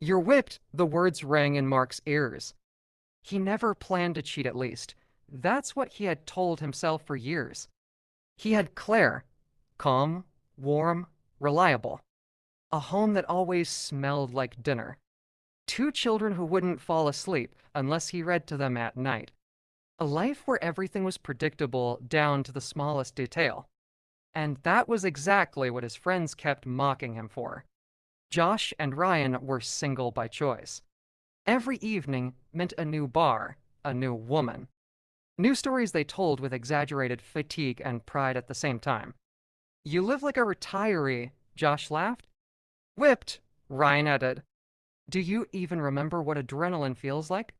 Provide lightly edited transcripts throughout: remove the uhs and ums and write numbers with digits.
You're whipped, the words rang in Mark's ears. He never planned to cheat, at least. That's what he had told himself for years. He had Claire, calm, warm, reliable. A home that always smelled like dinner. Two children who wouldn't fall asleep unless he read to them at night. A life where everything was predictable down to the smallest detail. And that was exactly what his friends kept mocking him for. Josh and Ryan were single by choice. Every evening meant a new bar, a new woman. New stories they told with exaggerated fatigue and pride at the same time. You live like a retiree, Josh laughed. Whipped, Ryan added. Do you even remember what adrenaline feels like?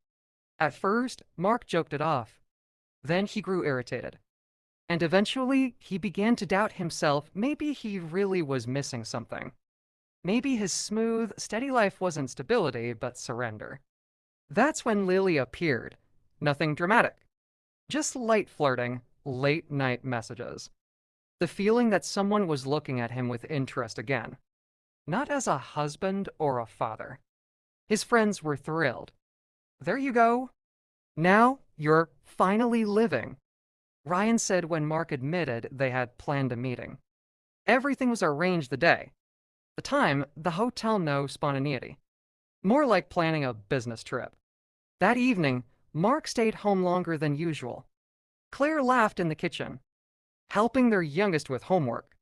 At first, Mark joked it off. Then he grew irritated. And eventually, he began to doubt himself. Maybe he really was missing something. Maybe his smooth, steady life wasn't stability, but surrender. That's when Lily appeared. Nothing dramatic. Just light flirting, late night messages. The feeling that someone was looking at him with interest again. Not as a husband or a father. His friends were thrilled. There you go. Now you're finally living, Ryan said when Mark admitted they had planned a meeting. Everything was arranged the day. The time, the hotel, no spontaneity. More like planning a business trip. That evening, Mark stayed home longer than usual. Claire laughed in the kitchen, helping their youngest with homework,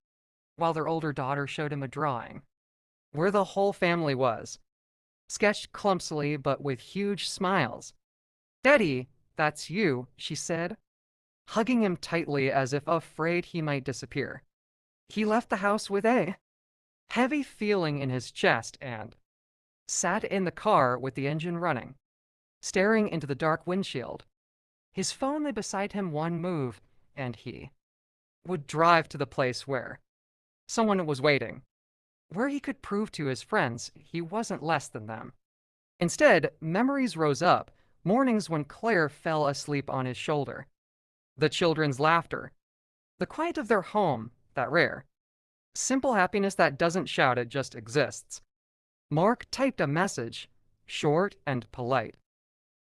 while their older daughter showed him a drawing, where the whole family was, sketched clumsily but with huge smiles. Daddy, that's you, she said, hugging him tightly as if afraid he might disappear. He left the house with a heavy feeling in his chest and sat in the car with the engine running, staring into the dark windshield. His phone lay beside him. One move, and he would drive to the place where someone was waiting, where he could prove to his friends he wasn't less than them. Instead, memories rose up, mornings when Claire fell asleep on his shoulder, the children's laughter, the quiet of their home, that rare, simple happiness that doesn't shout, it just exists. Mark typed a message, short and polite,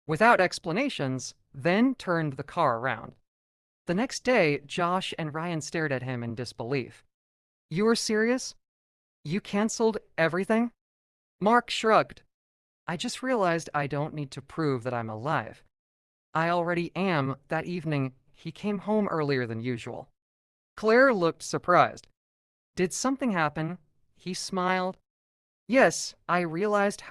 without explanations, then turned the car around. The next day, Josh and Ryan stared at him in disbelief. You were serious? You canceled everything? Mark shrugged. I just realized I don't need to prove that I'm alive. I already am. That evening, he came home earlier than usual. Claire looked surprised. Did something happen? He smiled. Yes, I realized